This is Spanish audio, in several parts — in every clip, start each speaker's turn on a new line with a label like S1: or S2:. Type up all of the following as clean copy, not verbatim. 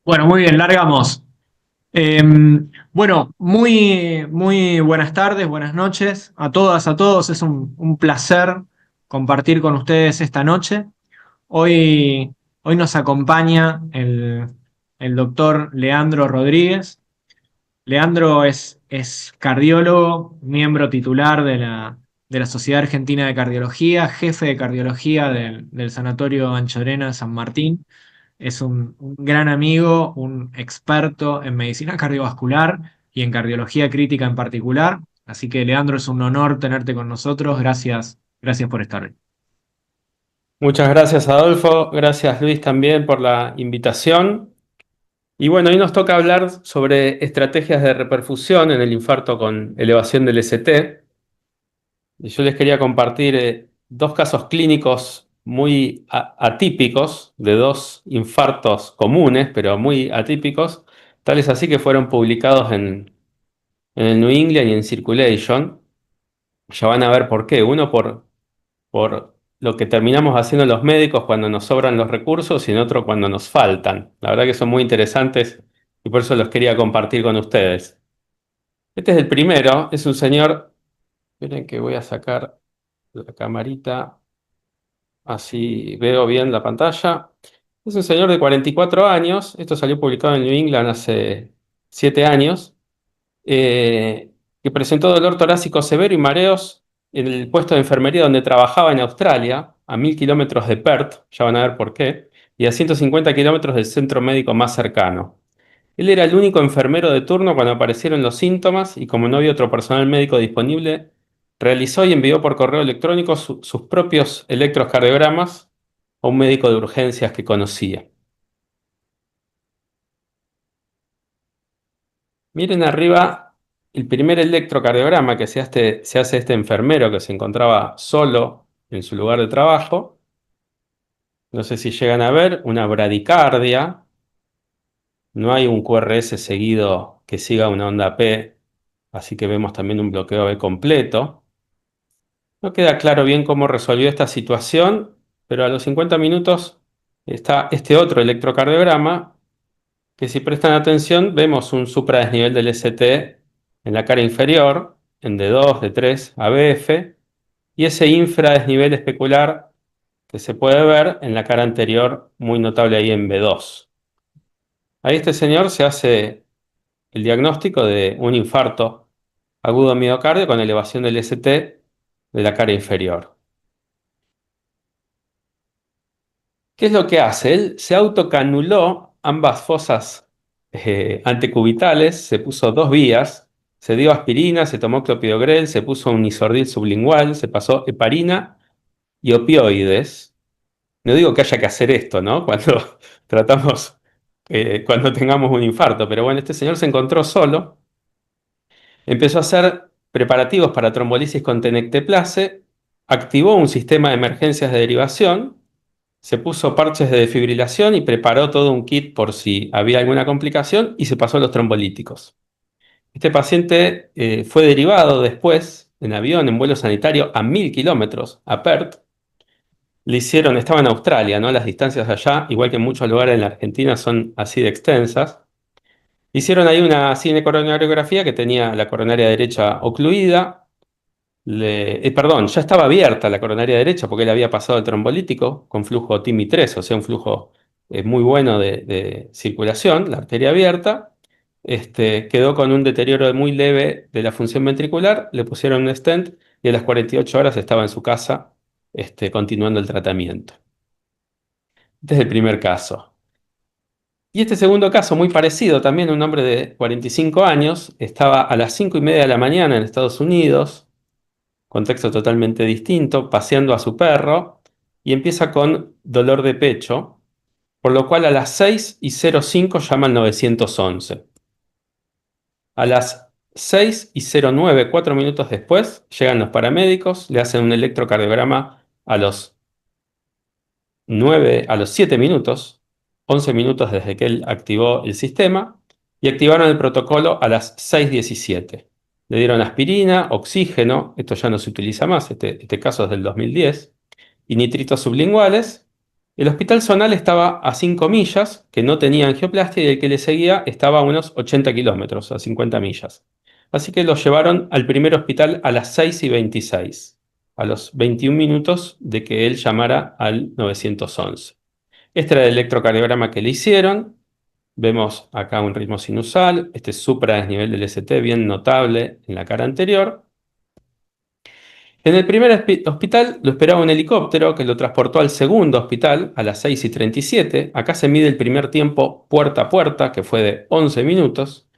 S1: Bueno, muy bien, largamos. Eh, bueno, muy buenas tardes, buenas noches a todas, a todos. Es un placer compartir con ustedes esta noche. Hoy nos acompaña el doctor Leandro Rodríguez. Leandro es cardiólogo, miembro titular de la Sociedad Argentina de Cardiología, jefe de cardiología del Sanatorio Anchorena de San Martín. Es un gran amigo, un experto en medicina cardiovascular y en cardiología crítica en particular. Así que, Leandro, es un honor tenerte con nosotros. Gracias por estar hoy.
S2: Muchas gracias, Adolfo. Gracias, Luis, también por la invitación. Y bueno, hoy nos toca hablar sobre estrategias de reperfusión en el infarto con elevación del ST. Y yo les quería compartir dos casos clínicos muy atípicos de dos infartos comunes, pero muy atípicos, tales así que fueron publicados en el New England y en Circulation. Ya van a ver por qué. Uno por lo que terminamos haciendo los médicos cuando nos sobran los recursos y en otro cuando nos faltan. La verdad que son muy interesantes y por eso los quería compartir con ustedes. Este es el primero, es un señor, miren que voy a sacar la camarita, así veo bien la pantalla. Es un señor de 44 años, esto salió publicado en New England hace 7 años, que presentó dolor torácico severo y mareos en el puesto de enfermería donde trabajaba en Australia, a 1000 kilómetros de Perth, ya van a ver por qué, y a 150 kilómetros del centro médico más cercano. Él era el único enfermero de turno cuando aparecieron los síntomas y como no había otro personal médico disponible, realizó y envió por correo electrónico sus propios electrocardiogramas a un médico de urgencias que conocía. Miren arriba el primer electrocardiograma que se hace este enfermero que se encontraba solo en su lugar de trabajo. No sé si llegan a ver una bradicardia. No hay un QRS seguido que siga una onda P, así que vemos también un bloqueo B completo. No queda claro bien cómo resolvió esta situación, pero a los 50 minutos está este otro electrocardiograma que si prestan atención vemos un supradesnivel del ST en la cara inferior, en D2, D3, ABF, y ese infradesnivel especular que se puede ver en la cara anterior, muy notable ahí en B2. Ahí este señor se hace el diagnóstico de un infarto agudo miocardio con elevación del ST de la cara inferior. ¿Qué es lo que hace? Él se autocanuló ambas fosas antecubitales, se puso dos vías, se dio aspirina, se tomó clopidogrel, se puso un isordil sublingual, se pasó heparina y opioides. No digo que haya que hacer esto, ¿no? Cuando tratamos, cuando tengamos un infarto, pero bueno, este señor se encontró solo, empezó a hacer preparativos para trombolisis con tenecteplase, activó un sistema de emergencias de derivación, se puso parches de desfibrilación y preparó todo un kit por si había alguna complicación y se pasó a los trombolíticos. Este paciente fue derivado después en avión, en vuelo sanitario a 1000 kilómetros a Perth. Le hicieron, estaba en Australia, ¿no? Las distancias allá, igual que en muchos lugares en la Argentina, son así de extensas. Hicieron ahí una cinecoronariografía que tenía la coronaria derecha ocluida. Perdón, ya estaba abierta la coronaria derecha porque él había pasado el trombolítico con flujo TIMI 3, o sea, un flujo muy bueno de circulación, la arteria abierta. Quedó con un deterioro muy leve de la función ventricular, le pusieron un stent y a las 48 horas estaba en su casa continuando el tratamiento. Este es el primer caso. Y este segundo caso, muy parecido, también un hombre de 45 años, estaba a las 5:30 de la mañana en Estados Unidos, contexto totalmente distinto, paseando a su perro y empieza con dolor de pecho, por lo cual a las 6:05 llama al 911. A las 6:09, 4 minutos después, llegan los paramédicos, le hacen un electrocardiograma a los 7 minutos, 11 minutos desde que él activó el sistema, y activaron el protocolo a las 6:17. Le dieron aspirina, oxígeno, esto ya no se utiliza más, este caso es del 2010, y nitritos sublinguales, El hospital zonal estaba a 5 millas, que no tenía angioplastia, y el que le seguía estaba a unos 80 kilómetros, a 50 millas. Así que lo llevaron al primer hospital a las 6:26, a los 21 minutos de que él llamara al 911. Este era el electrocardiograma que le hicieron. Vemos acá un ritmo sinusal, este supradesnivel del ST bien notable en la cara anterior. En el primer hospital lo esperaba un helicóptero que lo transportó al segundo hospital a las 6:37. Acá se mide el primer tiempo puerta a puerta, que fue de 11 minutos,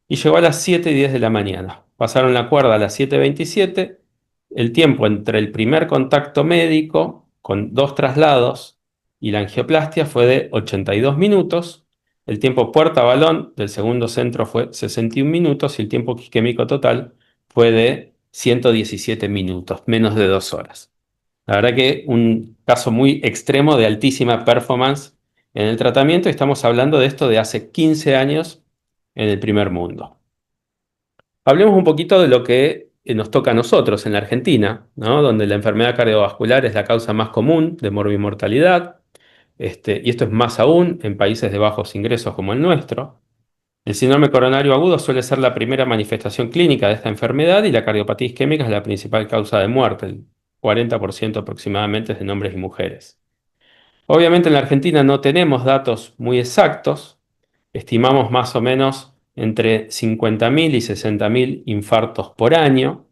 S2: y llegó a las 7:10 de la mañana. Pasaron la cuerda a las 7:27. El tiempo entre el primer contacto médico con dos traslados y la angioplastia fue de 82 minutos. El tiempo puerta a balón del segundo centro fue 61 minutos y el tiempo isquémico total fue de 117 minutos, menos de 2 horas. La verdad que un caso muy extremo de altísima performance en el tratamiento. Estamos hablando de esto de hace 15 años en el primer mundo. Hablemos un poquito de lo que nos toca a nosotros en la Argentina, ¿no? Donde la enfermedad cardiovascular es la causa más común de morbimortalidad, y esto es más aún en países de bajos ingresos como el nuestro. El síndrome coronario agudo suele ser la primera manifestación clínica de esta enfermedad y la cardiopatía isquémica es la principal causa de muerte. El 40% aproximadamente es de hombres y mujeres. Obviamente en la Argentina no tenemos datos muy exactos. Estimamos más o menos entre 50.000 y 60.000 infartos por año.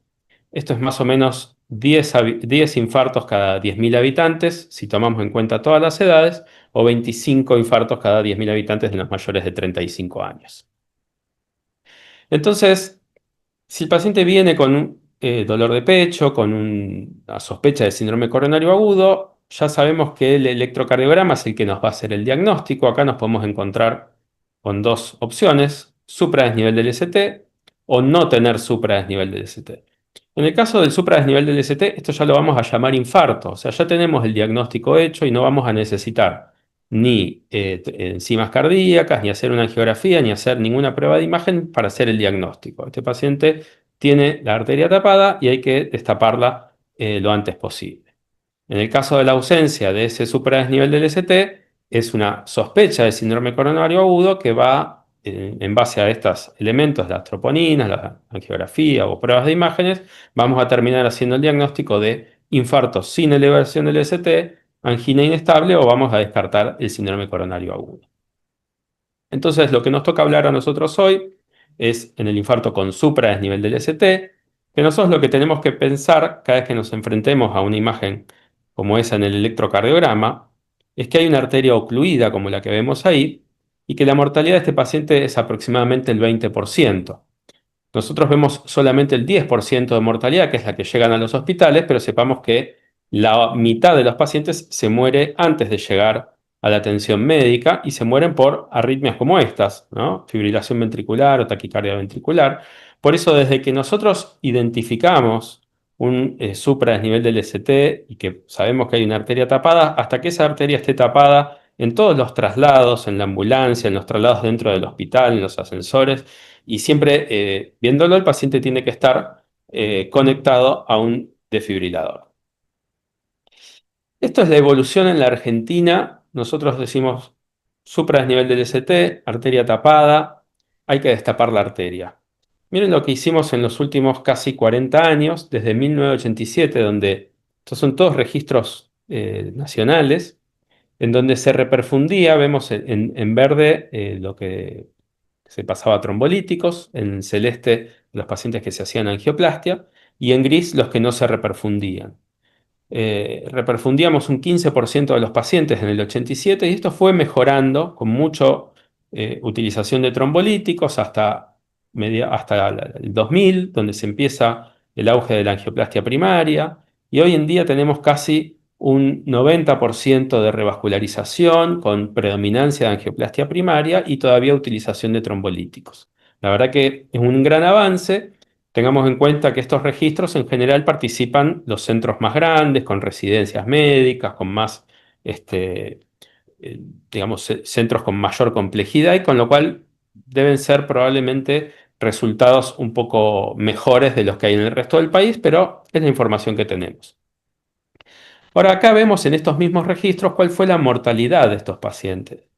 S2: Esto es más o menos 10 infartos cada 10.000 habitantes, si tomamos en cuenta todas las edades, o 25 infartos cada 10.000 habitantes de los mayores de 35 años. Entonces, si el paciente viene con un dolor de pecho, con una sospecha de síndrome coronario agudo, ya sabemos que el electrocardiograma es el que nos va a hacer el diagnóstico. Acá nos podemos encontrar con dos opciones: supradesnivel del ST o no tener supradesnivel del ST. En el caso del supradesnivel del ST, esto ya lo vamos a llamar infarto, o sea, ya tenemos el diagnóstico hecho y no vamos a necesitar ni enzimas cardíacas, ni hacer una angiografía, ni hacer ninguna prueba de imagen para hacer el diagnóstico. Este paciente tiene la arteria tapada y hay que destaparla lo antes posible. En el caso de la ausencia de ese supradesnivel del ST, es una sospecha de síndrome coronario agudo que va, en base a estos elementos, las troponinas, la angiografía o pruebas de imágenes, vamos a terminar haciendo el diagnóstico de infarto sin elevación del ST, angina inestable o vamos a descartar el síndrome coronario agudo. Entonces, lo que nos toca hablar a nosotros hoy es en el infarto con supradesnivel del ST, que nosotros lo que tenemos que pensar cada vez que nos enfrentemos a una imagen como esa en el electrocardiograma, es que hay una arteria ocluida como la que vemos ahí y que la mortalidad de este paciente es aproximadamente el 20%. Nosotros vemos solamente el 10% de mortalidad, que es la que llegan a los hospitales, pero sepamos que la mitad de los pacientes se muere antes de llegar a la atención médica y se mueren por arritmias como estas, ¿no? Fibrilación ventricular o taquicardia ventricular. Por eso, desde que nosotros identificamos un supradesnivel del ST y que sabemos que hay una arteria tapada, hasta que esa arteria esté tapada en todos los traslados, en la ambulancia, en los traslados dentro del hospital, en los ascensores, y siempre viéndolo, el paciente tiene que estar conectado a un desfibrilador. Esto es la evolución en la Argentina. Nosotros decimos supradesnivel del ST, arteria tapada, hay que destapar la arteria. Miren lo que hicimos en los últimos casi 40 años, desde 1987, donde estos son todos registros nacionales, en donde se reperfundía. Vemos en verde lo que se pasaba a trombolíticos, en celeste los pacientes que se hacían angioplastia y en gris los que no se reperfundían. Reperfundíamos un 15% de los pacientes en el 87 y esto fue mejorando con mucha utilización de trombolíticos hasta el 2000, donde se empieza el auge de la angioplastia primaria, y hoy en día tenemos casi un 90% de revascularización con predominancia de angioplastia primaria y todavía utilización de trombolíticos. La verdad que es un gran avance. Tengamos en cuenta que estos registros en general participan los centros más grandes, con residencias médicas, con más, digamos, centros con mayor complejidad, y con lo cual deben ser probablemente resultados un poco mejores de los que hay en el resto del país, pero es la información que tenemos. Ahora, acá vemos en estos mismos registros cuál fue la mortalidad de estos pacientes.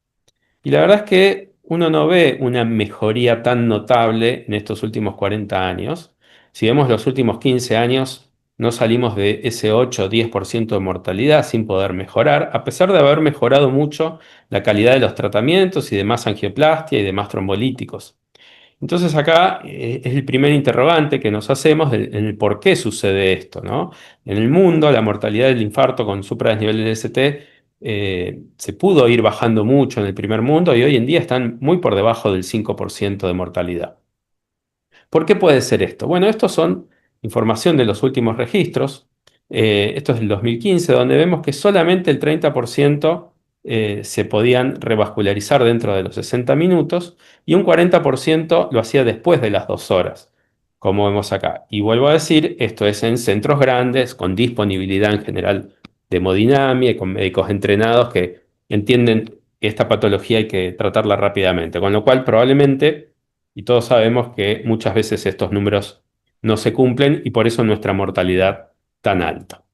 S2: Y la verdad es que uno no ve una mejoría tan notable en estos últimos 40 años. Si vemos los últimos 15 años, no salimos de ese 8 o 10% de mortalidad sin poder mejorar, a pesar de haber mejorado mucho la calidad de los tratamientos y de más angioplastia y demás trombolíticos. Entonces acá es el primer interrogante que nos hacemos en el por qué sucede esto, ¿no? En el mundo, la mortalidad del infarto con supradesnivel LST se pudo ir bajando mucho en el primer mundo y hoy en día están muy por debajo del 5% de mortalidad. ¿Por qué puede ser esto? Bueno, estos son información de los últimos registros. Esto es del 2015, donde vemos que solamente el 30% se podían revascularizar dentro de los 60 minutos y un 40% lo hacía después de las 2 horas, como vemos acá. Y vuelvo a decir, esto es en centros grandes, con disponibilidad en general de hemodinamia y con médicos entrenados que entienden que esta patología hay que tratarla rápidamente, con lo cual probablemente y todos sabemos que muchas veces estos números no se cumplen y por eso nuestra mortalidad tan alta.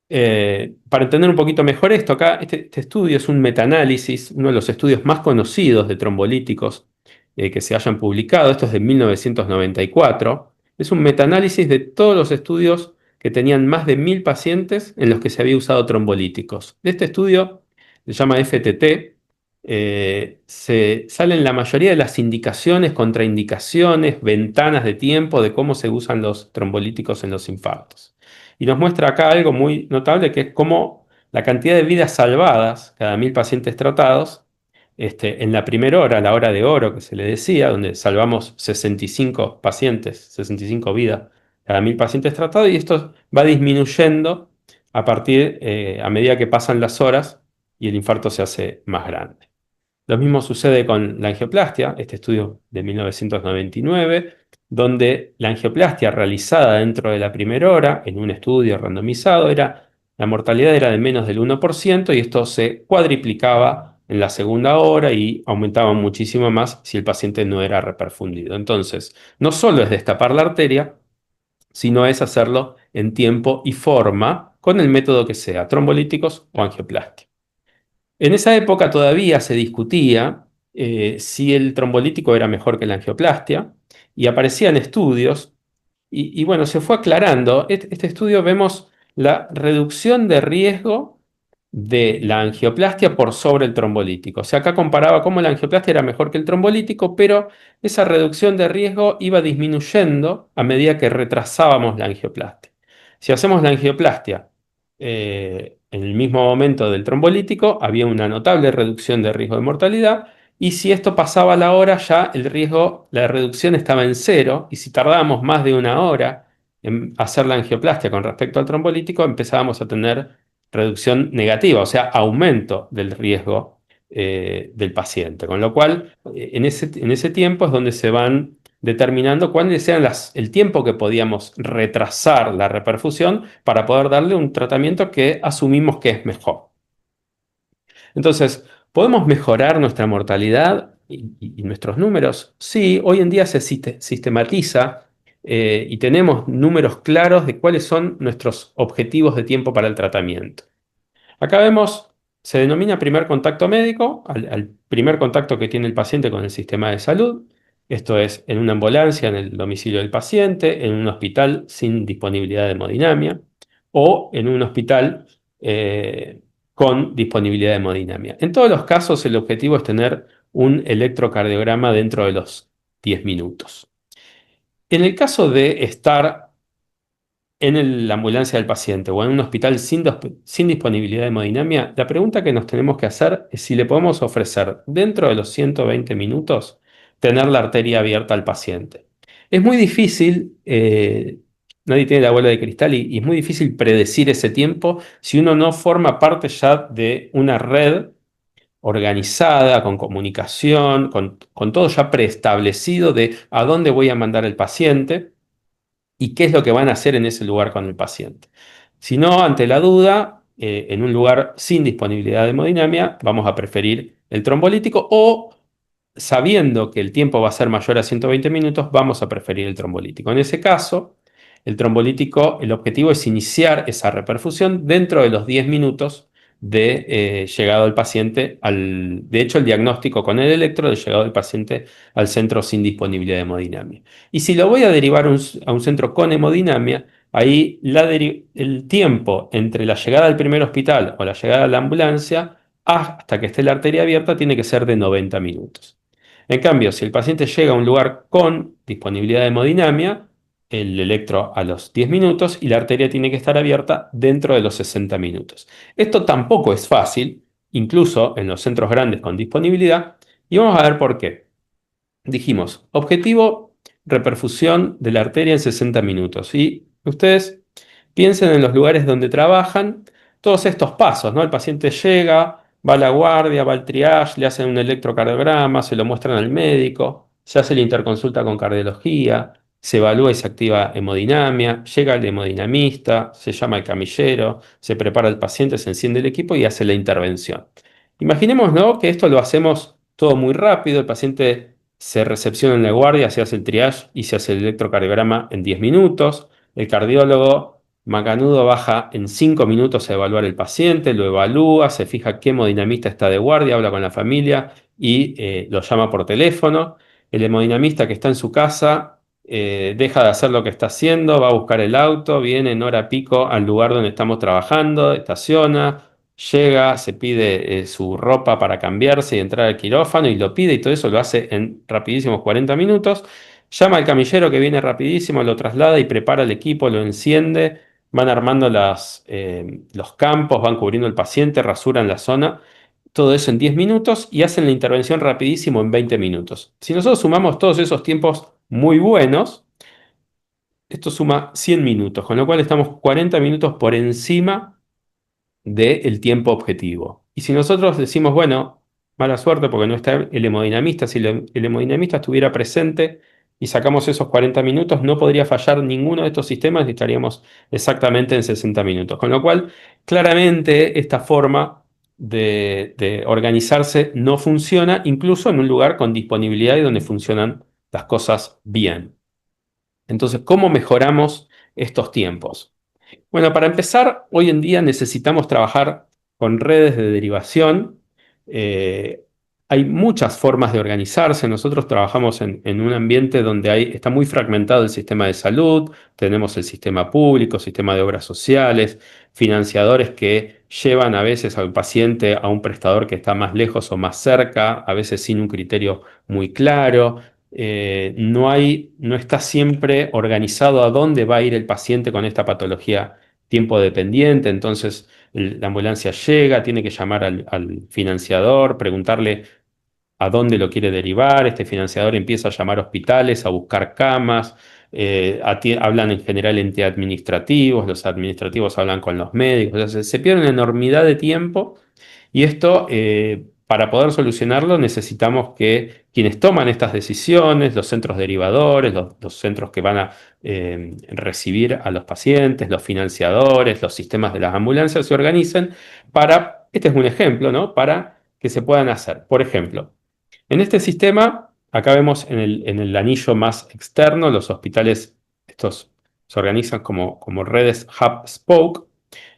S2: Para entender un poquito mejor esto, acá este estudio es un metaanálisis, uno de los estudios más conocidos de trombolíticos que se hayan publicado. Esto es de 1994. Es un metaanálisis de todos los estudios que tenían más de 1000 pacientes en los que se había usado trombolíticos. De este estudio se llama FTT. Se salen la mayoría de las indicaciones, contraindicaciones, ventanas de tiempo de cómo se usan los trombolíticos en los infartos. Y nos muestra acá algo muy notable, que es cómo la cantidad de vidas salvadas cada 1000 pacientes tratados, en la primera hora, la hora de oro que se le decía, donde salvamos 65 pacientes, 65 vidas cada 1000 pacientes tratados, y esto va disminuyendo a medida que pasan las horas y el infarto se hace más grande. Lo mismo sucede con la angioplastia, este estudio de 1999, donde la angioplastia realizada dentro de la primera hora, en un estudio randomizado, la mortalidad era de menos del 1% y esto se cuadriplicaba en la segunda hora y aumentaba muchísimo más si el paciente no era reperfundido. Entonces, no solo es destapar la arteria, sino es hacerlo en tiempo y forma con el método que sea, trombolíticos o angioplastia. En esa época todavía se discutía si el trombolítico era mejor que la angioplastia y aparecían estudios y bueno, se fue aclarando. Este estudio vemos la reducción de riesgo de la angioplastia por sobre el trombolítico. O sea, acá comparaba cómo la angioplastia era mejor que el trombolítico, pero esa reducción de riesgo iba disminuyendo a medida que retrasábamos la angioplastia. Si hacemos la angioplastia en el mismo momento del trombolítico, había una notable reducción de riesgo de mortalidad. Y si esto pasaba la hora, ya el riesgo, la reducción estaba en cero. Y si tardábamos más de una hora en hacer la angioplastia con respecto al trombolítico, empezábamos a tener reducción negativa, o sea, aumento del riesgo del paciente. Con lo cual, en ese tiempo es donde se van determinando cuáles eran el tiempo que podíamos retrasar la reperfusión para poder darle un tratamiento que asumimos que es mejor. Entonces, ¿podemos mejorar nuestra mortalidad y nuestros números? Sí, hoy en día se sistematiza y tenemos números claros de cuáles son nuestros objetivos de tiempo para el tratamiento. Acá vemos, se denomina primer contacto médico, al primer contacto que tiene el paciente con el sistema de salud. Esto es en una ambulancia, en el domicilio del paciente, en un hospital sin disponibilidad de hemodinamia o en un hospital con disponibilidad de hemodinamia. En todos los casos, el objetivo es tener un electrocardiograma dentro de los 10 minutos. En el caso de estar en la ambulancia del paciente o en un hospital sin disponibilidad de hemodinamia, la pregunta que nos tenemos que hacer es si le podemos ofrecer dentro de los 120 minutos tener la arteria abierta al paciente. Es muy difícil, nadie tiene la bola de cristal y es muy difícil predecir ese tiempo si uno no forma parte ya de una red organizada, con comunicación, con todo ya preestablecido de a dónde voy a mandar el paciente y qué es lo que van a hacer en ese lugar con el paciente. Si no, ante la duda, en un lugar sin disponibilidad de hemodinamia, vamos a preferir el trombolítico o sabiendo que el tiempo va a ser mayor a 120 minutos, vamos a preferir el trombolítico. En ese caso, El trombolítico, el objetivo es iniciar esa reperfusión dentro de los 10 minutos de llegado del paciente de hecho, el diagnóstico con el electro de llegado del paciente al centro sin disponibilidad de hemodinamia. Y si lo voy a derivar a un centro con hemodinamia, ahí el tiempo entre la llegada al primer hospital o la llegada a la ambulancia hasta que esté la arteria abierta tiene que ser de 90 minutos. En cambio, si el paciente llega a un lugar con disponibilidad de hemodinamia, el electro a los 10 minutos y la arteria tiene que estar abierta dentro de los 60 minutos. Esto tampoco es fácil, incluso en los centros grandes con disponibilidad, y vamos a ver por qué. Dijimos, objetivo, reperfusión de la arteria en 60 minutos. Y ustedes piensen en los lugares donde trabajan todos estos pasos, ¿no? El paciente llega, va a la guardia, va al triage, le hacen un electrocardiograma, se lo muestran al médico, se hace la interconsulta con cardiología, se evalúa y se activa hemodinamia, llega el hemodinamista, se llama el camillero, se prepara el paciente, se enciende el equipo y hace la intervención. Imaginemos, ¿no?, que esto lo hacemos todo muy rápido, el paciente se recepciona en la guardia, se hace el triage y se hace el electrocardiograma en 10 minutos. El cardiólogo macanudo baja en 5 minutos a evaluar el paciente, lo evalúa, se fija qué hemodinamista está de guardia, habla con la familia y lo llama por teléfono. El hemodinamista que está en su casa deja de hacer lo que está haciendo, va a buscar el auto, viene en hora pico al lugar donde estamos trabajando, estaciona, llega, se pide su ropa para cambiarse y entrar al quirófano y lo pide y todo eso lo hace en rapidísimos 40 minutos. Llama al camillero que viene rapidísimo, lo traslada y prepara el equipo, lo enciende, van armando los campos, van cubriendo el paciente, rasuran la zona, todo eso en 10 minutos y hacen la intervención rapidísimo en 20 minutos. Si nosotros sumamos todos esos tiempos muy buenos, esto suma 100 minutos, con lo cual estamos 40 minutos por encima del tiempo objetivo. Y si nosotros decimos, bueno, mala suerte porque no está el hemodinamista, si el hemodinamista estuviera presente y sacamos esos 40 minutos, no podría fallar ninguno de estos sistemas y estaríamos exactamente en 60 minutos. Con lo cual, claramente esta forma de organizarse no funciona, incluso en un lugar con disponibilidad y donde funcionan las cosas bien. Entonces, ¿cómo mejoramos estos tiempos? Bueno, para empezar, hoy en día necesitamos trabajar con redes de derivación. Eh, Hay muchas formas de organizarse. Nosotros trabajamos en un ambiente donde está muy fragmentado el sistema de salud, tenemos el sistema público, sistema de obras sociales, financiadores que llevan a veces al paciente a un prestador que está más lejos o más cerca, a veces sin un criterio muy claro. No está siempre organizado a dónde va a ir el paciente con esta patología tiempo dependiente, entonces la ambulancia llega, tiene que llamar al financiador, preguntarle a dónde lo quiere derivar, este financiador empieza a llamar hospitales, a buscar camas, hablan en general entre administrativos, los administrativos hablan con los médicos, o sea, se pierde una enormidad de tiempo y esto, para poder solucionarlo, necesitamos que quienes toman estas decisiones, los centros derivadores, los centros que van a recibir a los pacientes, los financiadores, los sistemas de las ambulancias, se organicen este es un ejemplo, ¿no?, para que se puedan hacer. Por ejemplo, en este sistema, acá vemos en el anillo más externo, los hospitales, estos se organizan como redes hub-spoke.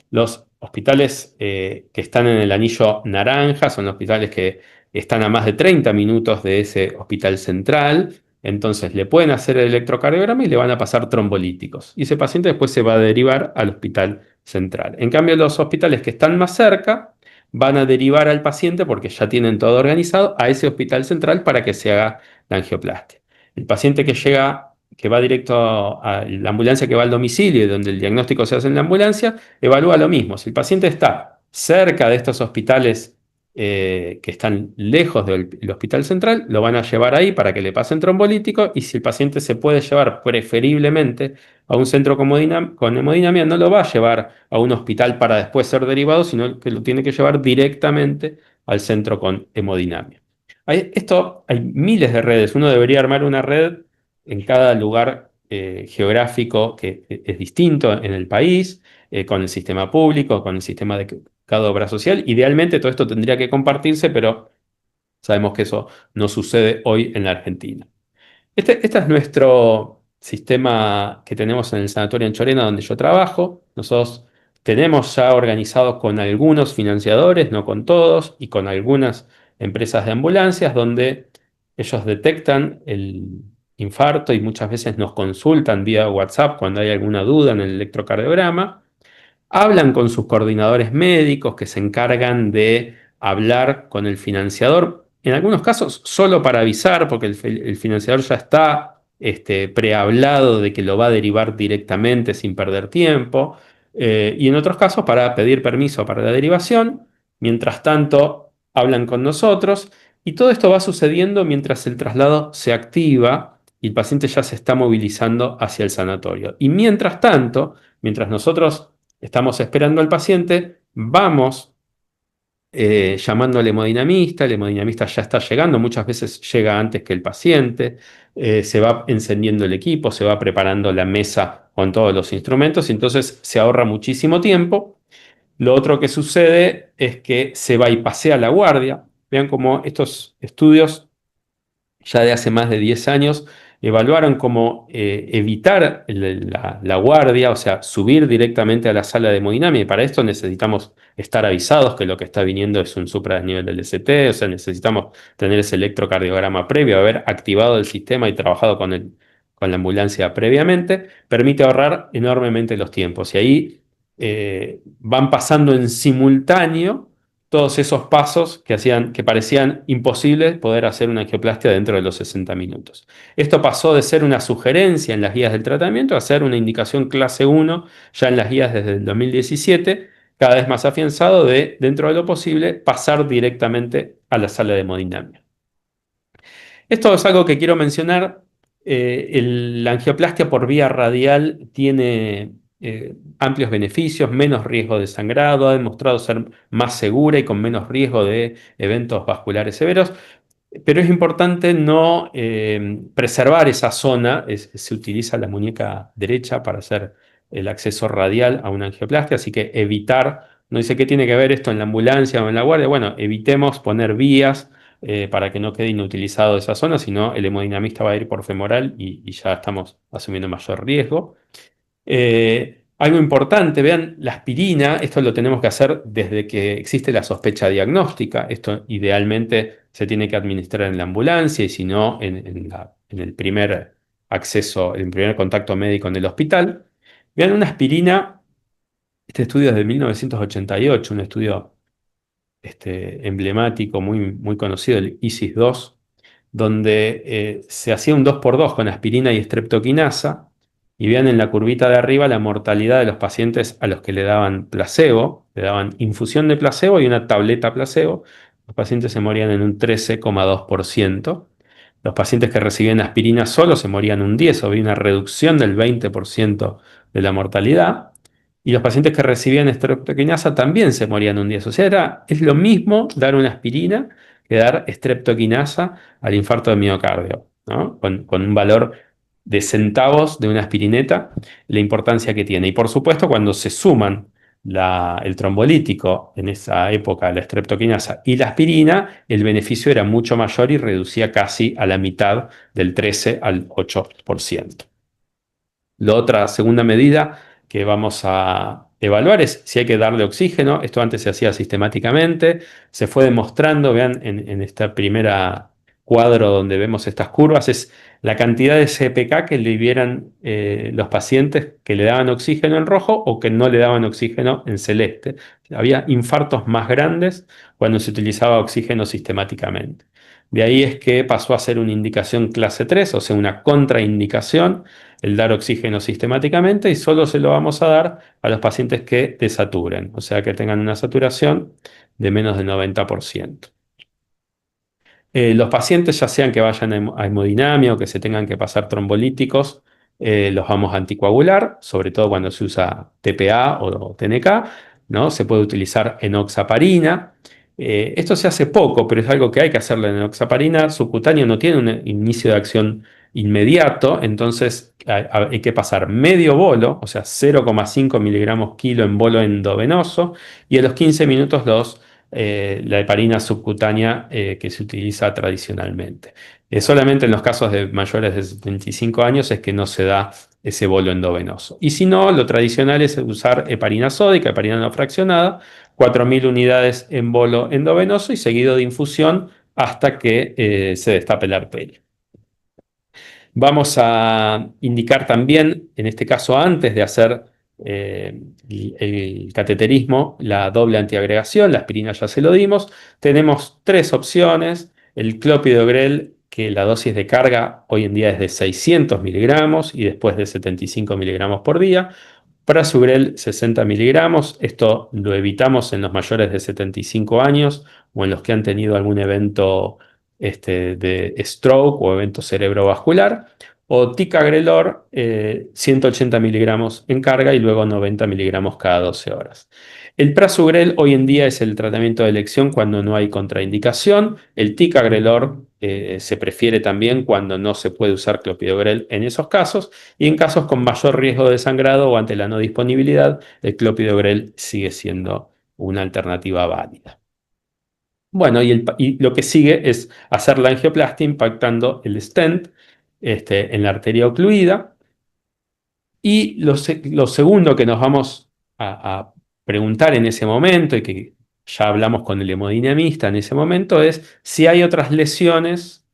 S2: Los hospitales que están en el anillo naranja son hospitales que están a más de 30 minutos de ese hospital central. Entonces le pueden hacer el electrocardiograma y le van a pasar trombolíticos. Y ese paciente después se va a derivar al hospital central. En cambio, los hospitales que están más cerca van a derivar al paciente porque ya tienen todo organizado a ese hospital central para que se haga la angioplastia. El paciente que llega, que va directo a la ambulancia que va al domicilio y donde el diagnóstico se hace en la ambulancia, evalúa lo mismo. Si el paciente está cerca de estos hospitales que están lejos del hospital central, lo van a llevar ahí para que le pasen trombolítico y si el paciente se puede llevar preferiblemente a un centro con hemodinamia, no lo va a llevar a un hospital para después ser derivado, sino que lo tiene que llevar directamente al centro con hemodinamia. Hay miles de redes. Uno debería armar una red en cada lugar geográfico que es distinto en el país, con el sistema público, con el sistema de cada obra social. Idealmente todo esto tendría que compartirse, pero sabemos que eso no sucede hoy en la Argentina. Este es nuestro sistema que tenemos en el Sanatorio Anchorena, donde yo trabajo. Nosotros tenemos ya organizados con algunos financiadores, no con todos, y con algunas empresas de ambulancias, donde ellos detectan el infarto y muchas veces nos consultan vía WhatsApp cuando hay alguna duda en el electrocardiograma. Hablan con sus coordinadores médicos que se encargan de hablar con el financiador, en algunos casos solo para avisar, porque el financiador ya está prehablado de que lo va a derivar directamente sin perder tiempo, y en otros casos para pedir permiso para la derivación. Mientras tanto, hablan con nosotros y todo esto va sucediendo mientras el traslado se activa y el paciente ya se está movilizando hacia el sanatorio. Y mientras tanto, mientras nosotros estamos esperando al paciente, vamos llamando al hemodinamista, el hemodinamista ya está llegando, muchas veces llega antes que el paciente, se va encendiendo el equipo, se va preparando la mesa con todos los instrumentos, y entonces se ahorra muchísimo tiempo. Lo otro que sucede es que se bypasea la guardia. Vean cómo estos estudios ya de hace más de 10 años, evaluaron cómo evitar la guardia, o sea, subir directamente a la sala de hemodinamia. Y para esto necesitamos estar avisados que lo que está viniendo es un supra del ST, o sea, necesitamos tener ese electrocardiograma previo, haber activado el sistema y trabajado con la ambulancia previamente. Permite ahorrar enormemente los tiempos. Y ahí van pasando en simultáneo todos esos pasos que parecían imposibles poder hacer una angioplastia dentro de los 60 minutos. Esto pasó de ser una sugerencia en las guías del tratamiento a ser una indicación clase 1 ya en las guías desde el 2017, cada vez más afianzado de, dentro de lo posible, pasar directamente a la sala de hemodinamia. Esto es algo que quiero mencionar. La angioplastia por vía radial tiene amplios beneficios, menos riesgo de sangrado, ha demostrado ser más segura y con menos riesgo de eventos vasculares severos, pero es importante no preservar esa zona. Se utiliza la muñeca derecha para hacer el acceso radial a una angioplastia, así que evitar, no dice qué tiene que ver esto en la ambulancia o en la guardia, bueno, evitemos poner vías para que no quede inutilizado esa zona, sino el hemodinamista va a ir por femoral y ya estamos asumiendo mayor riesgo. Algo importante, vean, la aspirina, esto lo tenemos que hacer desde que existe la sospecha diagnóstica. Esto idealmente se tiene que administrar en la ambulancia y si no, en el primer acceso, el primer contacto médico en el hospital. Vean, una aspirina, este estudio es de 1988, un estudio emblemático, muy, muy conocido, el ISIS-2, donde se hacía un 2 por 2 con aspirina y streptoquinasa, y vean en la curvita de arriba la mortalidad de los pacientes a los que le daban placebo, le daban infusión de placebo y una tableta placebo. Los pacientes se morían en un 13,2%. Los pacientes que recibían aspirina solo se morían un 10, había una reducción del 20% de la mortalidad. Y los pacientes que recibían streptoquinasa también se morían un 10. O sea, es lo mismo dar una aspirina que dar streptoquinasa al infarto de miocardio, ¿no? Con un valor de centavos de una aspirineta, la importancia que tiene. Y por supuesto, cuando se suman el trombolítico, en esa época la streptoquinasa y la aspirina, el beneficio era mucho mayor y reducía casi a la mitad, del 13 al 8%. La otra segunda medida que vamos a evaluar es si hay que darle oxígeno. Esto antes se hacía sistemáticamente. Se fue demostrando, vean en esta primera cuadro donde vemos estas curvas, es la cantidad de CPK que liberan los pacientes que le daban oxígeno en rojo o que no le daban oxígeno en celeste. Había infartos más grandes cuando se utilizaba oxígeno sistemáticamente. De ahí es que pasó a ser una indicación clase 3, o sea, una contraindicación el dar oxígeno sistemáticamente, y solo se lo vamos a dar a los pacientes que desaturen, o sea, que tengan una saturación de menos del 90%. Los pacientes, ya sean que vayan a hemodinamia o que se tengan que pasar trombolíticos, los vamos a anticoagular, sobre todo cuando se usa TPA o TNK, ¿no? Se puede utilizar enoxaparina. Esto se hace poco, pero es algo que hay que hacerlo. En enoxaparina subcutáneo no tiene un inicio de acción inmediato, entonces hay que pasar medio bolo, o sea, 0,5 miligramos kilo en bolo endovenoso, y a los 15 minutos los la heparina subcutánea que se utiliza tradicionalmente. Solamente en los casos de mayores de 75 años es que no se da ese bolo endovenoso. Y si no, lo tradicional es usar heparina sódica, heparina no fraccionada, 4.000 unidades en bolo endovenoso y seguido de infusión hasta que se destape la arteria. Vamos a indicar también, en este caso antes de hacer el cateterismo, la doble antiagregación, la aspirina ya se lo dimos. Tenemos tres opciones: el clopidogrel, que la dosis de carga hoy en día es de 600 miligramos y después de 75 miligramos por día. Prasugrel 60 miligramos, esto lo evitamos en los mayores de 75 años o en los que han tenido algún evento de stroke o evento cerebrovascular. O ticagrelor, 180 miligramos en carga y luego 90 miligramos cada 12 horas. El prasugrel hoy en día es el tratamiento de elección cuando no hay contraindicación. El ticagrelor se prefiere también cuando no se puede usar clopidogrel en esos casos. Y en casos con mayor riesgo de sangrado o ante la no disponibilidad, el clopidogrel sigue siendo una alternativa válida. Bueno, y lo que sigue es hacer la angioplastia impactando el stent en la arteria ocluida. Y lo segundo que nos vamos a preguntar en ese momento, y que ya hablamos con el hemodinamista en ese momento, es si hay otras lesiones,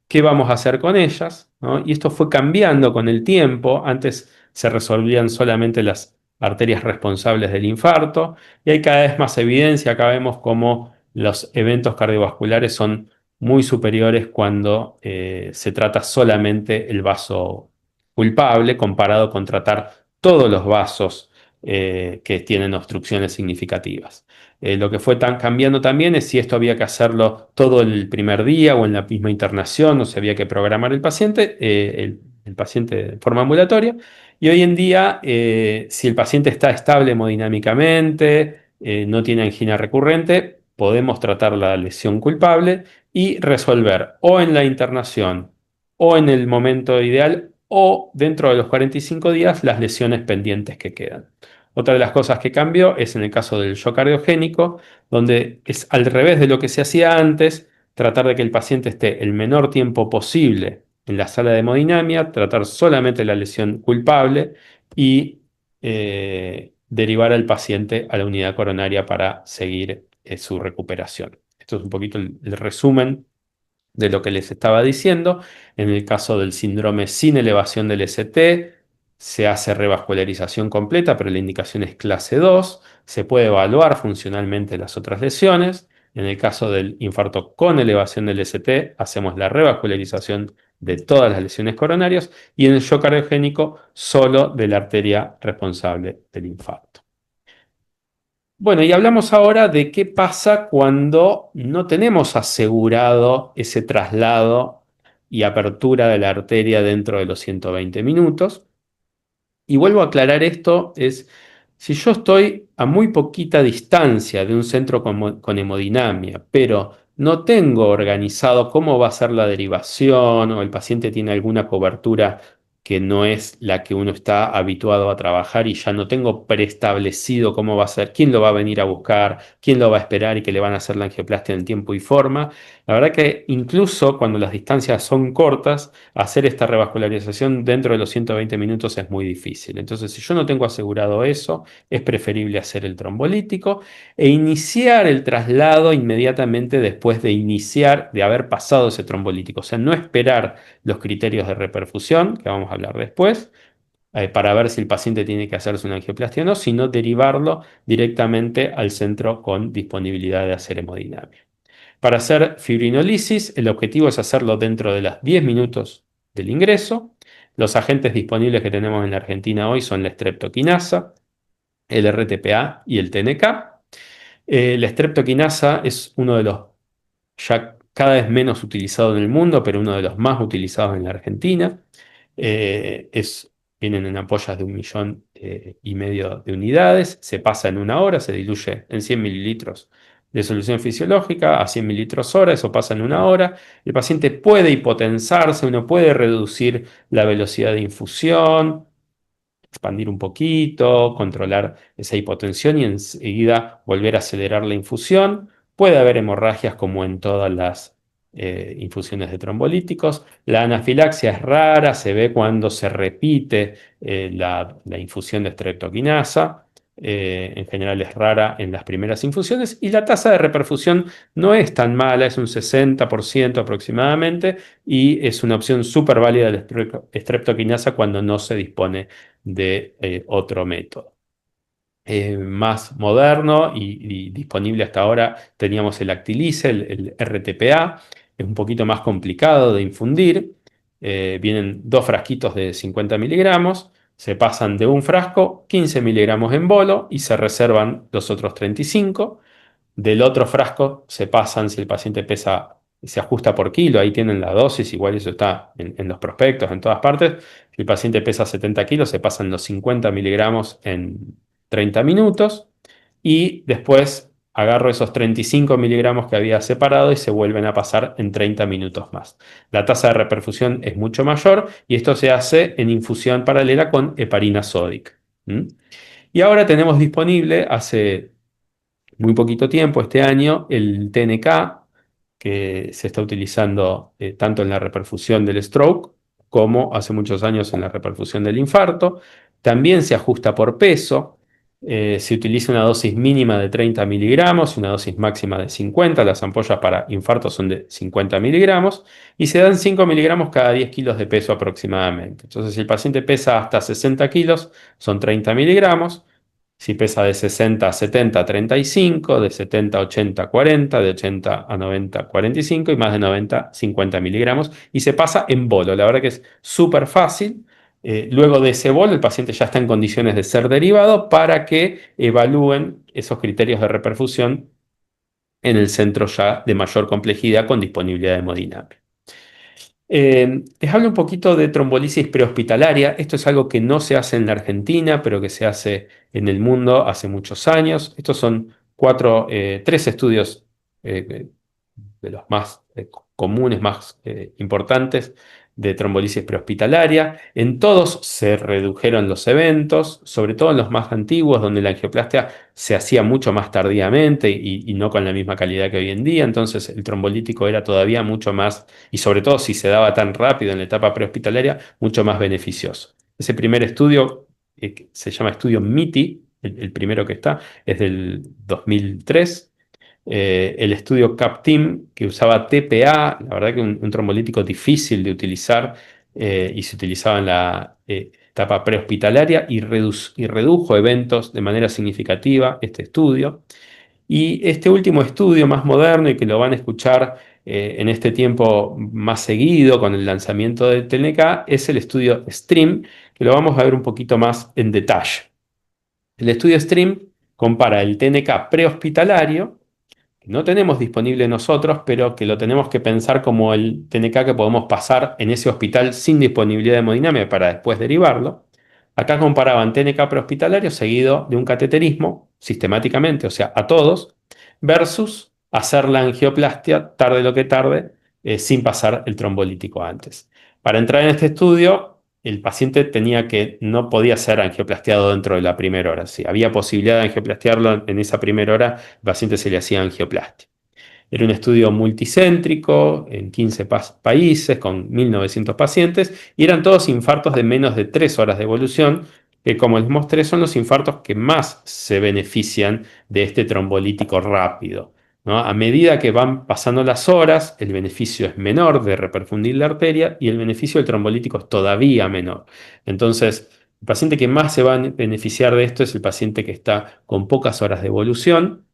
S2: qué vamos a hacer con ellas, ¿no? Y esto fue cambiando con el tiempo. Antes se resolvían solamente las arterias responsables del infarto y hay cada vez más evidencia. Acá vemos cómo los eventos cardiovasculares son muy superiores cuando se trata solamente el vaso culpable comparado con tratar todos los vasos que tienen obstrucciones significativas. Lo que fue cambiando también es si esto había que hacerlo todo el primer día o en la misma internación, o si había que programar el paciente de forma ambulatoria. Y hoy en día, si el paciente está estable hemodinámicamente, no tiene angina recurrente, podemos tratar la lesión culpable y resolver o en la internación o en el momento ideal o dentro de los 45 días las lesiones pendientes que quedan. Otra de las cosas que cambió es en el caso del shock cardiogénico, donde es al revés de lo que se hacía antes: tratar de que el paciente esté el menor tiempo posible en la sala de hemodinamia, tratar solamente la lesión culpable y derivar al paciente a la unidad coronaria para seguir su recuperación. Esto es un poquito el resumen de lo que les estaba diciendo. En el caso del síndrome sin elevación del ST, se hace revascularización completa, pero la indicación es clase 2. Se puede evaluar funcionalmente las otras lesiones. En el caso del infarto con elevación del ST, hacemos la revascularización de todas las lesiones coronarias y en el shock cardiogénico solo de la arteria responsable del infarto. Bueno, y hablamos ahora de qué pasa cuando no tenemos asegurado ese traslado y apertura de la arteria dentro de los 120 minutos. Y vuelvo a aclarar esto, es si yo estoy a muy poquita distancia de un centro con hemodinamia, pero no tengo organizado cómo va a ser la derivación o el paciente tiene alguna cobertura que no es la que uno está habituado a trabajar y ya no tengo preestablecido cómo va a ser, quién lo va a venir a buscar, quién lo va a esperar y que le van a hacer la angioplastia en tiempo y forma. La verdad que incluso cuando las distancias son cortas, hacer esta revascularización dentro de los 120 minutos es muy difícil. Entonces, si yo no tengo asegurado eso, es preferible hacer el trombolítico e iniciar el traslado inmediatamente después de haber pasado ese trombolítico. O sea, no esperar los criterios de reperfusión, que vamos a hablar después, para ver si el paciente tiene que hacerse una angioplastia o no, sino derivarlo directamente al centro con disponibilidad de hacer hemodinamia. Para hacer fibrinolisis, el objetivo es hacerlo dentro de los 10 minutos del ingreso. Los agentes disponibles que tenemos en la Argentina hoy son la streptokinasa, el RTPA y el TNK. La streptokinasa es uno de los ya cada vez menos utilizado en el mundo, pero uno de los más utilizados en la Argentina. Eh, es, Vienen en ampollas de 1,5 millones de unidades, se pasa en 1 hora, se diluye en 100 mililitros de solución fisiológica a 100 mililitros hora, eso pasa en 1 hora. El paciente puede hipotensarse, uno puede reducir la velocidad de infusión, expandir un poquito, controlar esa hipotensión y enseguida volver a acelerar la infusión. Puede haber hemorragias como en todas las infusiones de trombolíticos. La anafilaxia es rara, se ve cuando se repite la infusión de streptokinasa. En general es rara en las primeras infusiones y la tasa de reperfusión no es tan mala, es un 60% aproximadamente y es una opción súper válida la streptokinasa cuando no se dispone de otro método. Más moderno y disponible hasta ahora teníamos el Actilice, el RTPA, es un poquito más complicado de infundir. Vienen dos frasquitos de 50 miligramos, se pasan de un frasco 15 miligramos en bolo y se reservan los otros 35. Del otro frasco se pasan, si el paciente pesa, se ajusta por kilo, ahí tienen la dosis, igual eso está en los prospectos, en todas partes. Si el paciente pesa 70 kilos, se pasan los 50 miligramos en 30 minutos y después agarro esos 35 miligramos que había separado y se vuelven a pasar en 30 minutos más. La tasa de reperfusión es mucho mayor y esto se hace en infusión paralela con heparina sódica. ¿Mm? Y ahora tenemos disponible hace muy poquito tiempo, este año, el TNK, que se está utilizando tanto en la reperfusión del stroke como hace muchos años en la reperfusión del infarto. También se ajusta por peso. Se utiliza una dosis mínima de 30 miligramos y una dosis máxima de 50. Las ampollas para infarto son de 50 miligramos y se dan 5 miligramos cada 10 kilos de peso aproximadamente. Entonces, si el paciente pesa hasta 60 kilos, son 30 miligramos. Si pesa de 60 a 70, 35, de 70 a 80, 40, de 80 a 90, 45 y más de 90, 50 miligramos. Y se pasa en bolo. La verdad que es súper fácil. Luego de ese bolo, el paciente ya está en condiciones de ser derivado para que evalúen esos criterios de reperfusión en el centro ya de mayor complejidad con disponibilidad de hemodinamia. Les hablo un poquito de trombolisis prehospitalaria. Esto es algo que no se hace en la Argentina, pero que se hace en el mundo hace muchos años. Estos son tres estudios eh, de los más comunes, más importantes de trombolisis prehospitalaria. En todos se redujeron los eventos, sobre todo en los más antiguos, donde la angioplastia se hacía mucho más tardíamente y no con la misma calidad que hoy en día. Entonces el trombolítico era todavía mucho más, y sobre todo si se daba tan rápido en la etapa prehospitalaria, mucho más beneficioso. Ese primer estudio, que se llama estudio MITI, el primero que está, es del 2003. El estudio CAPTIM, que usaba TPA, la verdad que un trombolítico difícil de utilizar y se utilizaba en la etapa prehospitalaria y redujo eventos de manera significativa este estudio. Y este último estudio más moderno y que lo van a escuchar en este tiempo más seguido con el lanzamiento de TNK es el estudio STREAM, que lo vamos a ver un poquito más en detalle. El estudio STREAM compara el TNK prehospitalario que no tenemos disponible nosotros, pero que lo tenemos que pensar como el TNK que podemos pasar en ese hospital sin disponibilidad de hemodinamia para después derivarlo. Acá comparaban TNK prehospitalario seguido de un cateterismo, sistemáticamente, o sea, a todos, versus hacer la angioplastia tarde lo que tarde, sin pasar el trombolítico antes. Para entrar en este estudio, el paciente no podía ser angioplastiado dentro de la primera hora. Si había posibilidad de angioplastiarlo en esa primera hora, el paciente se le hacía angioplastia. Era un estudio multicéntrico en 15 países con 1.900 pacientes y eran todos infartos de menos de 3 horas de evolución, que como les mostré son los infartos que más se benefician de este trombolítico rápido, ¿no? A medida que van pasando las horas, el beneficio es menor de reperfundir la arteria y el beneficio del trombolítico es todavía menor. Entonces, el paciente que más se va a beneficiar de esto es el paciente que está con pocas horas de evolución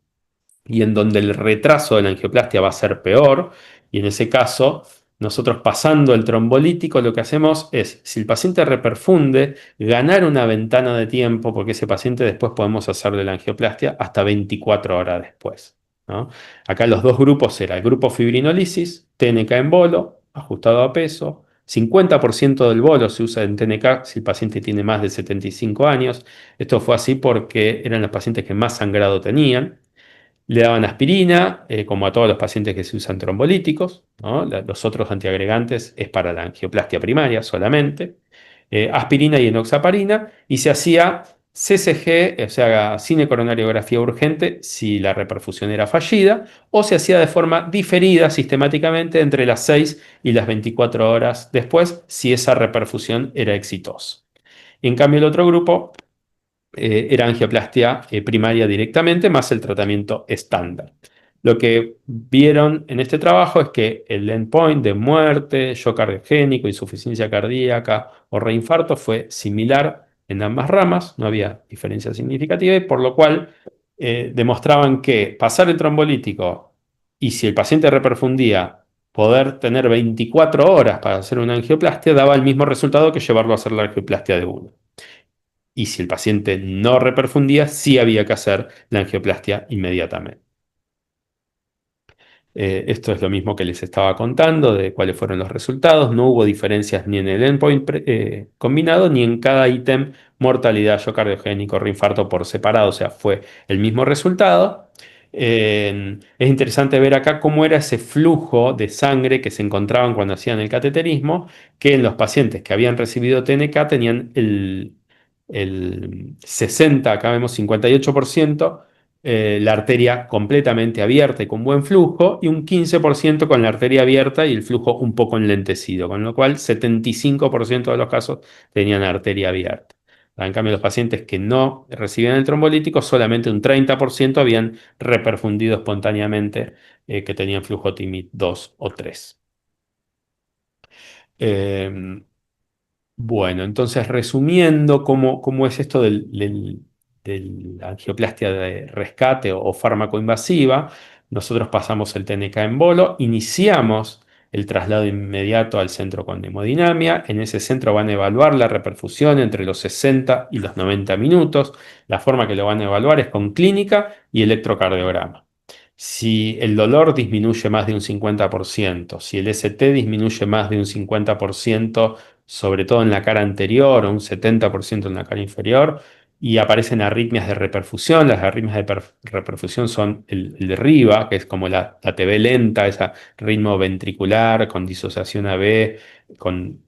S2: y en donde el retraso de la angioplastia va a ser peor. Y en ese caso, nosotros pasando el trombolítico, lo que hacemos es, si el paciente reperfunde, ganar una ventana de tiempo, porque ese paciente después podemos hacerle la angioplastia hasta 24 horas después, ¿no? Acá los dos grupos eran el grupo fibrinolisis, TNK en bolo, ajustado a peso. 50% del bolo se usa en TNK si el paciente tiene más de 75 años. Esto fue así porque eran los pacientes que más sangrado tenían. Le daban aspirina, como a todos los pacientes que se usan trombolíticos, ¿no? Los otros antiagregantes es para la angioplastia primaria solamente. Aspirina y enoxaparina, y se hacía CCG, o sea, cine coronariografía urgente, si la reperfusión era fallida, o se hacía de forma diferida sistemáticamente entre las 6 y las 24 horas después, si esa reperfusión era exitosa. En cambio, el otro grupo era angioplastia primaria directamente, más el tratamiento estándar. Lo que vieron en este trabajo es que el endpoint de muerte, shock cardiogénico, insuficiencia cardíaca o reinfarto fue similar en ambas ramas, no había diferencia significativa, y por lo cual demostraban que pasar el trombolítico y si el paciente reperfundía, poder tener 24 horas para hacer una angioplastia daba el mismo resultado que llevarlo a hacer la angioplastia de uno. Y si el paciente no reperfundía, sí había que hacer la angioplastia inmediatamente. Esto es lo mismo que les estaba contando de cuáles fueron los resultados. No hubo diferencias ni en el endpoint combinado ni en cada ítem, mortalidad, shock cardiogénico, reinfarto por separado. O sea, fue el mismo resultado. Es interesante ver acá cómo era ese flujo de sangre que se encontraban cuando hacían el cateterismo, que en los pacientes que habían recibido TNK tenían el 60, acá vemos 58%, la arteria completamente abierta y con buen flujo, y un 15% con la arteria abierta y el flujo un poco enlentecido, con lo cual 75% de los casos tenían arteria abierta. En cambio, los pacientes que no recibían el trombolítico, solamente un 30% habían reperfundido espontáneamente, que tenían flujo TIMI 2 o 3. Bueno, entonces resumiendo cómo es esto de la angioplastia de rescate o fármaco invasiva, nosotros pasamos el TNK en bolo, iniciamos el traslado inmediato al centro con hemodinamia. En ese centro van a evaluar la reperfusión entre los 60 y los 90 minutos. La forma que lo van a evaluar es con clínica y electrocardiograma. Si el dolor disminuye más de un 50%, si el ST disminuye más de un 50%, sobre todo en la cara anterior o un 70% en la cara inferior, y aparecen arritmias de reperfusión. Las arritmias de reperfusión son el de arriba, que es como la TB lenta, ese ritmo ventricular con disociación AB,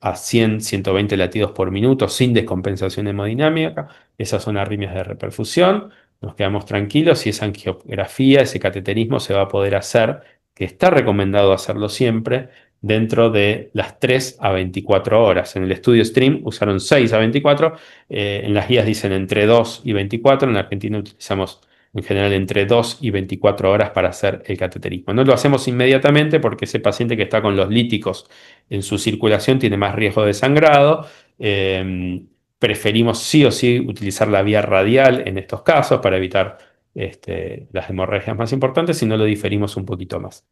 S2: a 100, 120 latidos por minuto, sin descompensación hemodinámica. Esas son arritmias de reperfusión. Nos quedamos tranquilos y esa angiografía, ese cateterismo se va a poder hacer, que está recomendado hacerlo siempre, dentro de las 3 a 24 horas. En el estudio STREAM usaron 6 a 24, en las guías dicen entre 2 y 24, en la Argentina utilizamos en general entre 2 y 24 horas para hacer el cateterismo. No lo hacemos inmediatamente porque ese paciente que está con los líticos en su circulación tiene más riesgo de sangrado. Preferimos sí o sí utilizar la vía radial en estos casos para evitar las hemorragias más importantes, si no lo diferimos un poquito más.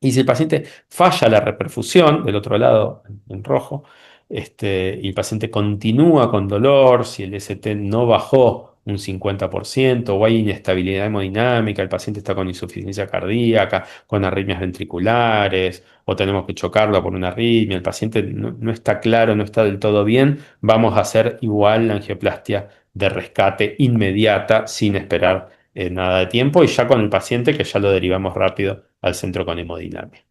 S2: Y si el paciente falla la reperfusión, del otro lado, en rojo, y el paciente continúa con dolor, si el ST no bajó un 50% o hay inestabilidad hemodinámica, el paciente está con insuficiencia cardíaca, con arritmias ventriculares, o tenemos que chocarlo por una arritmia, el paciente no está claro, no está del todo bien, vamos a hacer igual la angioplastia de rescate inmediata sin esperar nada de tiempo, y ya con el paciente que ya lo derivamos rápido al centro con hemodinamia.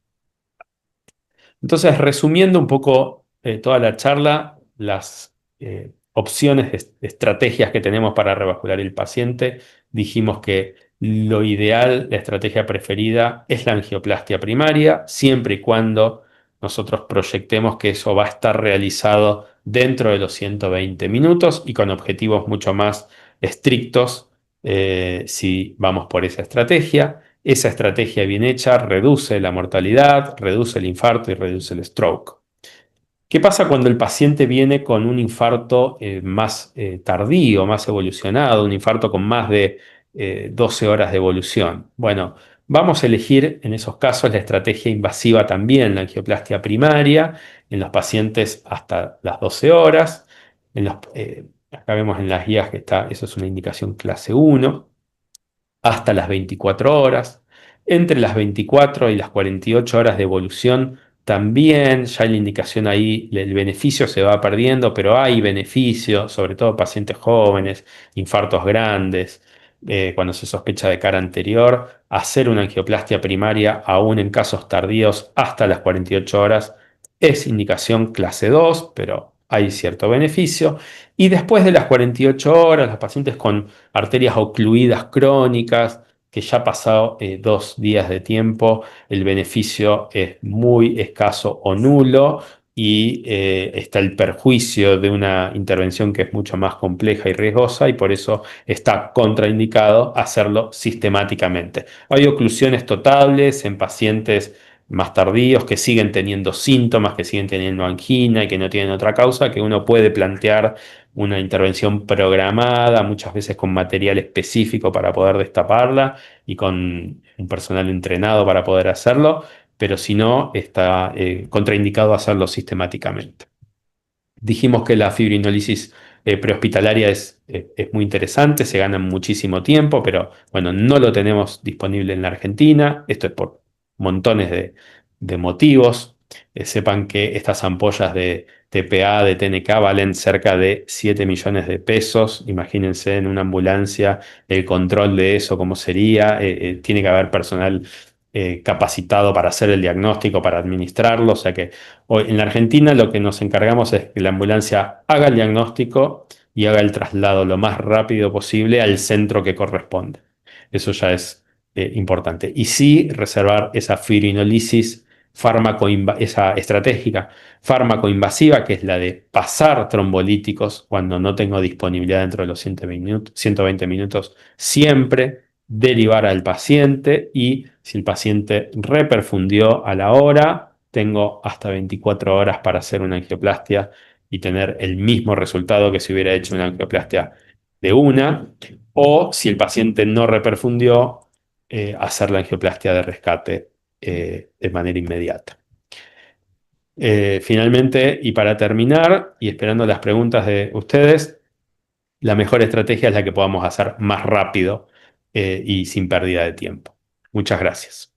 S2: Entonces, resumiendo un poco toda la charla, las opciones, estrategias que tenemos para revascular el paciente, dijimos que lo ideal, la estrategia preferida es la angioplastia primaria, siempre y cuando nosotros proyectemos que eso va a estar realizado dentro de los 120 minutos y con objetivos mucho más estrictos, si vamos por esa estrategia. Esa estrategia bien hecha reduce la mortalidad, reduce el infarto y reduce el stroke. ¿Qué pasa cuando el paciente viene con un infarto más tardío, más evolucionado, un infarto con más de 12 horas de evolución? Bueno, vamos a elegir en esos casos la estrategia invasiva también, la angioplastia primaria, en los pacientes hasta las 12 horas. Acá vemos en las guías que está, eso es una indicación clase 1, hasta las 24 horas. Entre las 24 y las 48 horas de evolución también ya hay la indicación ahí, el beneficio se va perdiendo, pero hay beneficio, sobre todo pacientes jóvenes, infartos grandes, cuando se sospecha de cara anterior, hacer una angioplastia primaria aún en casos tardíos hasta las 48 horas es indicación clase 2, pero hay cierto beneficio. Y después de las 48 horas, los pacientes con arterias ocluidas crónicas, que ya ha pasado 2 días de tiempo, el beneficio es muy escaso o nulo y está el perjuicio de una intervención que es mucho más compleja y riesgosa y por eso está contraindicado hacerlo sistemáticamente. Hay oclusiones totales en pacientes más tardíos que siguen teniendo síntomas, que siguen teniendo angina y que no tienen otra causa, que uno puede plantear una intervención programada, muchas veces con material específico para poder destaparla y con un personal entrenado para poder hacerlo, pero si no, está contraindicado hacerlo sistemáticamente. Dijimos que la fibrinolisis prehospitalaria es muy interesante, se gana muchísimo tiempo, pero bueno, no lo tenemos disponible en la Argentina. Esto es por montones de motivos. Sepan que estas ampollas de TPA, de TNK, valen cerca de 7 millones de pesos. Imagínense en una ambulancia el control de eso, cómo sería. Tiene que haber personal capacitado para hacer el diagnóstico, para administrarlo. O sea que hoy en la Argentina lo que nos encargamos es que la ambulancia haga el diagnóstico y haga el traslado lo más rápido posible al centro que corresponde. Eso ya es importante. Y sí reservar esa fibrinolisis esa estratégica fármaco-invasiva, que es la de pasar trombolíticos cuando no tengo disponibilidad dentro de los 120 minutos, siempre derivar al paciente y si el paciente reperfundió a la hora, tengo hasta 24 horas para hacer una angioplastia y tener el mismo resultado que si hubiera hecho una angioplastia de una, o si el paciente no reperfundió, hacer la angioplastia de rescate de manera inmediata. Finalmente, y para terminar, y esperando las preguntas de ustedes, la mejor estrategia es la que podamos hacer más rápido y sin pérdida de tiempo. Muchas gracias.